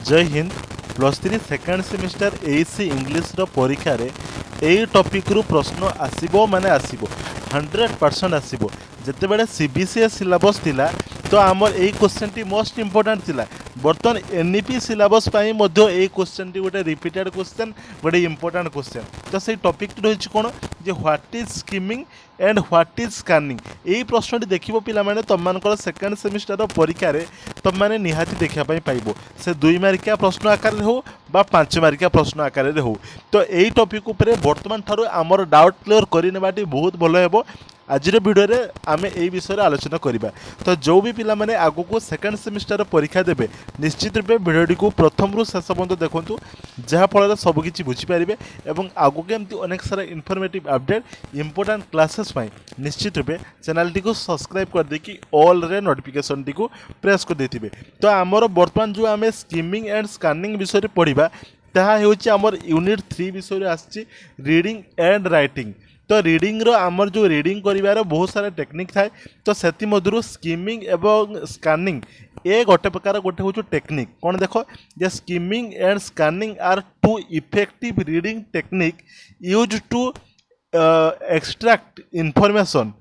जय Hind +3 second semester एसी English रो परीक्षा रे एई टॉपिक रु प्रश्न आसीबो माने आसीबो 100% आसीबो। जते बेले सीबीसीए सिलेबस थिला तो आमर एई क्वेश्चन टी मोस्ट इंपोर्टेंट थिला। बर्तन एनईपी सिलेबस पाई मध्य एई क्वेश्चन टी गोटे रिपीटेड क्वेश्चन गोटे इंपोर्टेंट क्वेश्चन। तो सेई टॉपिक टी रहिछि कोन जे what is skimming and what is scanning. एई प्रश्न टी देखिबो पिला माने तम मानकर सेकेंड सेमिस्टर रो परीक्षा रे तम माने निहाती देखिया पई पाइबो। से 2 मार्किया प्रश्न आकार रे हो बा 5 मार्किया प्रश्न आकार रे हो। तो एई टॉपिक ऊपर वर्तमान थारो हमर डाउट क्लियर करि नेबाटी बहुत भलो हेबो। आज वीडियो रे आमे एई विषय रे आलोचना करिबा। तो जो भी पिला माने आगु को सेकेंड सेमिस्टर परीक्षा देबे निश्चित रूपे वीडियो को प्रथम रु शेष पर्यंत देखंतु, जहा फल सब किछि बुझी पारिबे एवं आगु के एमती अनेक सारा इनफॉर्मेटिव अपडेट इंपोर्टेंट क्लासेस पाई निश्चित रूपे चैनल टी को सब्सक्राइब कर देकी ऑल रे नोटिफिकेशन टी को प्रेस कर देथिबे। तो हमर वर्तमान जो आमे स्किमिंग एंड स्कैनिंग विषय रे पढिबा ताहा हेउछि हमर यूनिट 3 विषय रे आछि रीडिंग एंड राइटिंग। तो रीडिंग रो आमर जो रीडिंग करिवार बहुत सारा टेक्निक थाए। तो सेति मधुरु स्किमिंग एवं स्कैनिंग ए गोटे प्रकार गोटे होछु टेक्निक कोन देखो जे skimming and scanning are two effective reading technique used to extract information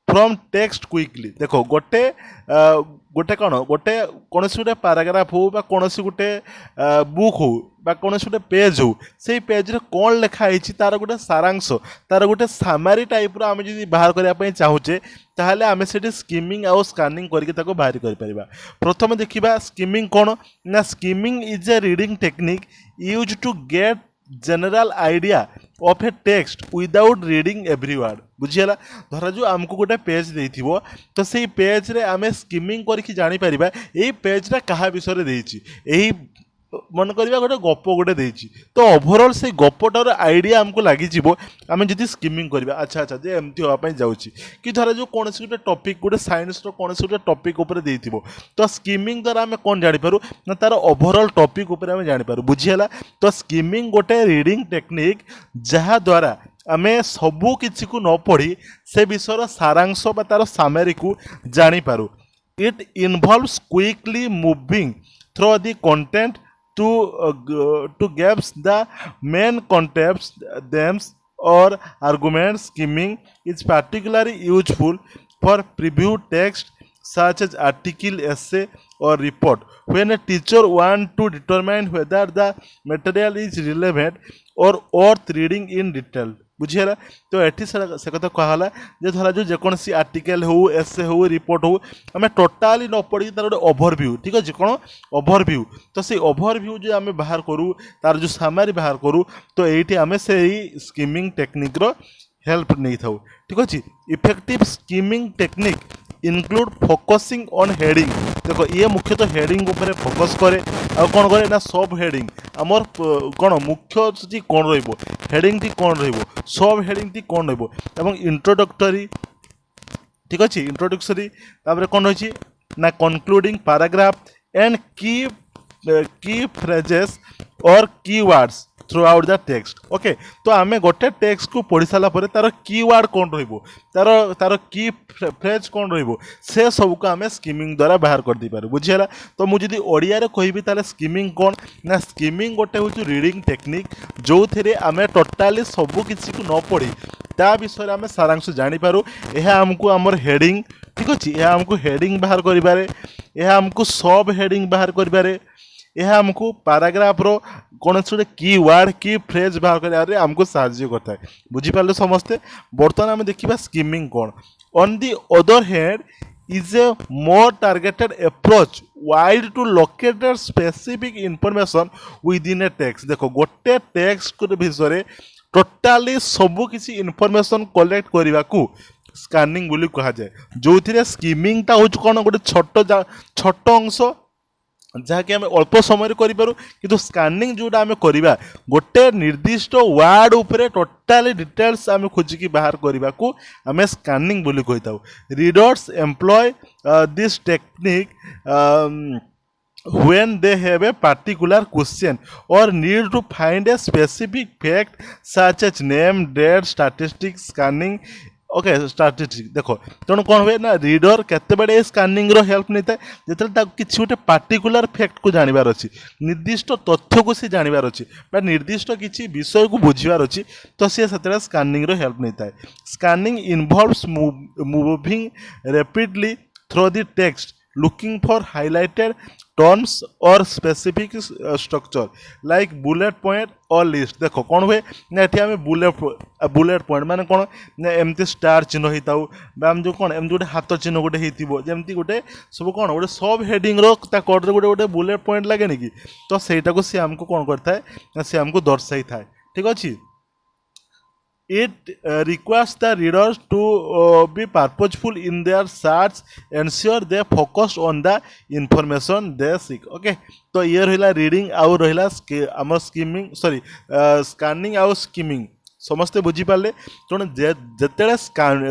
from text quickly. देखो गोटे गोटे कौन गोटे कौन गोटे पैराग्राफ हो बा कौन गोटे बुक हो बा कौन गोटे पेज हो से पेज रे कौन लिखाई तार गोटे सारांश तार गोटे सामारी टाइप रो आम जब बाहर करने चाहूचे ताहले आमे सेठी स्किमिंग आउ स्कैनिंग करके ताको बाहर कर परिबा। प्रथम देखिबा स्किमिंग कौन ना skimming is a reading technique used to get general idea of a text without reading every word. बुझीला धरा जो आमको गोटे पेज देइथिबो तो सेही पेज रे आमे स्किमिंग करके जानि परिबा एही पेज रे कहा विषय रे देइछि। एही मन करिबा गोटे गप गोटे देइछि तो ओवरऑल से गपटार आइडिया हमको लागि जिवो आमे जदि स्किमिंग करिबा। अच्छा अच्छा जे एमती होआ पई जाउछि कि धरा जो कोनसी गोटे टॉपिक गोटे साइंस रो कोनसी गोटे टॉपिक ऊपर देइथिबो तो स्किमिंग द्वारा आमे कोन जानि पारु ना तार ओवरऑल टॉपिक ऊपर आमे जानि पारु। बुझीला तो स्किमिंग गोटे रीडिंग टेक्निक जहा द्वारा आमे सबु किछि को न पढ़ी से विषय सारांश बा तार सामरी को जानि पारु। It involves quickly moving through the content to grasp the main concepts themes or arguments. Skimming is particularly useful for preview text such as article, essay or report when a teacher want to determine whether the material is relevant or worth reading in detail। बुझीला तो एठी से कथा कहला जे धरा जो जेकोसी article हो एसे हो report हो आमे टोटाली न पढ़ी तार गोटे ओवरव्यू ठीक अछि कोन ओवरव्यू तो से ओवरव्यू जे आमे बाहर करू तार जो सामरी बाहर करू तो एठी आमे से स्किमिंग टेक्निक रो हेल्प नै थाउ। ठीक अछि effective skimming technique include focusing on heading. देखो ये मुख्यतः हेडिंग ऊपर फोकस करे आ कौन करे ना सब हेडिंग आमर कौन मुख्य जी कौन रहिबो हेडिंग टी कौन रहिबो सब हेडिंग टी कौन रहिबो एवं इंट्रोडक्टरी ठीक अछि इंट्रोडक्टरी तापर कौन होछि ना कंक्लूडिंग पैराग्राफ एंड की फ्रेजेस और keywords through out the text. Okay तो आमे गोटे टेक्स्ट को पढ़ी सारा पर तार कीवर्ड कौन रहिबो तार तार की फ्रेज कौन रहिबो से सब को आमे स्किमिंग द्वारा बाहर कर दी पारू। बुझिला तो मु जदी ओडिया रे कहबी ताले स्किमिंग कौन ना स्किमिंग गोटे होची रीडिंग टेक्निक जो थेरे आमे टोटाली सब किसी को न पढ़ी ता विषय आमे सारांश जानि पारू। एहा हमको हमर हेडिंग ठीक अछि एहा हमको हेडिंग बाहर करिबारे एहा हमको सब हेडिंग बाहर करिबारे यह हमको पैराग्राफ रो कौन से की वर्ड की फ्रेज बाहर कर हमको साहाଯ୍य करता है। बुझीपारे समस्ते बर्तमान आम देखा स्किमिंग कौन। On the other hand is a more targeted approach wide to locate specific information within a text. देखो गोटे टेक्स्ट विषय टोटाली सबू किसी इनफॉरमेशन कलेक्ट करने को स्कैनिंग बोली कहा जाए जो थी स्किमिंग टा हो कौन गोटे छोट अंश जहाँकि आम अल्प समय करूँ कि स्कैनिंग जोटा आम करवा गोटे निर्दिष्ट वार्ड उपरे टोटाली डिटेल्स आम खोजिकी बाहर करने को आम स्कैनिंग बोली कही था। Readers employ this technique when they have a particular question or need to find a specific fact such as name, date, statistics. Scanning okay statistics देख तेणु कौन हुए ना रीडर केते स्कानिंग रो हेल्प नहीं था जिते किसी गोटे पार्टिकुलर फैक्ट को जानवर अच्छी निर्दिष्ट तथ्य को सी जानवर अच्छी बा निर्दिष्ट किसी विषय को बुझार अच्छी तो सी से स्कानिंग रो हेल्प नहीं था scanning involves moving rapidly through the text looking for highlighted terms or specific structure like bullet point or list देखो कौन हुए ना एठी आमे बुलेट पॉइंट माने कौन ना एमती स्टार चिन्ह होता आम जो कौन एम गोटे हाथ चिन्ह गोटे होती जमती गोटे सब कौन गोटे सब हेडिंग रो कोड गोटे गोटे बुलेट पॉइंट लगे कि तो सहीटा को सी आमको कौन करता है सी आमको दर्शाई था ठीक अच्छे it requires the readers to be purposeful in their search ensure they focus on the information they seek okay तो ये रहिला रीडिंग आउ रहिला हमर स्कीमिंग सॉरी स्कैनिंग आउ स्कीमिंग समस्ते बुझी पाले तेणु जेतेबेले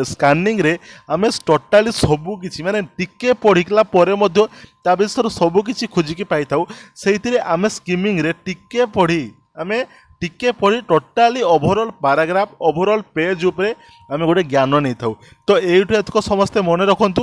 स्कैनिंग रे आमे टोटाली सबू किछि माने टिके पढ़िकला परे मध्य ता विषय सबू किछि खोजिकी पाई थाउ सेहितिरे आमे स्कीमिंग रे टिके पढ़ी आमे टिके पढ़ी totally overall paragraph overall page उपरे आमे गोटे ज्ञान नहीं था तो एठू एतक समस्ते मन रखु आठ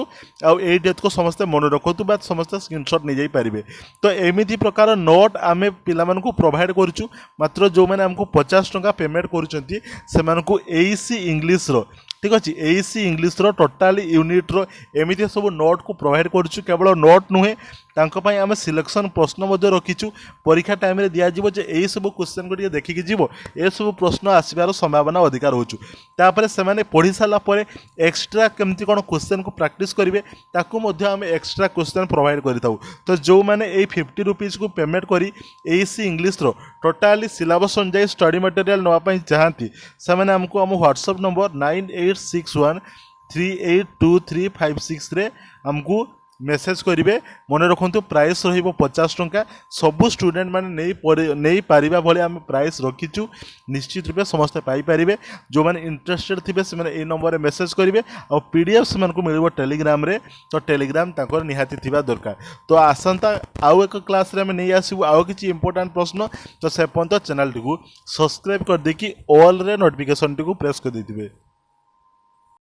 समस्ते मन रखु बा समस्ते स्क्रीनशॉट नहीं जापारे तो एमती प्रकार नोट आमे पिला मानकु प्रोवाइड करूँ मात्र जो मैंने आमको 50 टंका पेमेंट करूँ एईसी इंग्लिश रो ठीक अच्छे एईसी इंग्लिश रो टोटाली यूनिट रो एमती सब नोट को प्रोवाइड करूँ केवल नोट नुहे तांको आम सिलेक्शन प्रश्न रखीचु परीक्षा टाइम रे दिया जिवो जे एई सब क्वेश्चन को देखिकी जीवो ए सब प्रश्न आसबार संभावना अधिक रोचु तापर से माने पढ़ी सारा पर एक्स्ट्रा केमती कौन क्वेश्चन को प्रैक्टिस करेंगे ताकू आम एक्स्ट्रा क्वेश्चन प्रोवाइड करिताउ तो जो मैंने ये 50 रुपीज को पेमेंट करी एईसी इंग्लिश रो टोटाली सिलेबस अनुसार स्टडी मटेरियल नापी चाहती से मैंने आमको आम व्हाट्सएप नंबर 9861382356 रे आमको मेसेज करेंगे मन रखु प्राइस रो50 टंका सबू स्टूडेंट मैंने नहीं पारिबा भली आम प्राइस रखीचु निश्चित रूपे समस्ते पाइपर जो मैंने इंटरेस्टेड थे से ए नंबर मेसेज करेंगे और पीडीएफ से मिल टेलीग्राम रे तो टेलीग्राम तक निहाती थिबा दरकार तो आसंता आउ एक क्लास रे नहीं आसबू आउ किसी इंपोर्टेंट प्रश्न तो से पर्यंत चैनल टी सब्सक्राइब कर देकी ऑल रे नोटिफिकेशन टी प्रेस कर देथिबे।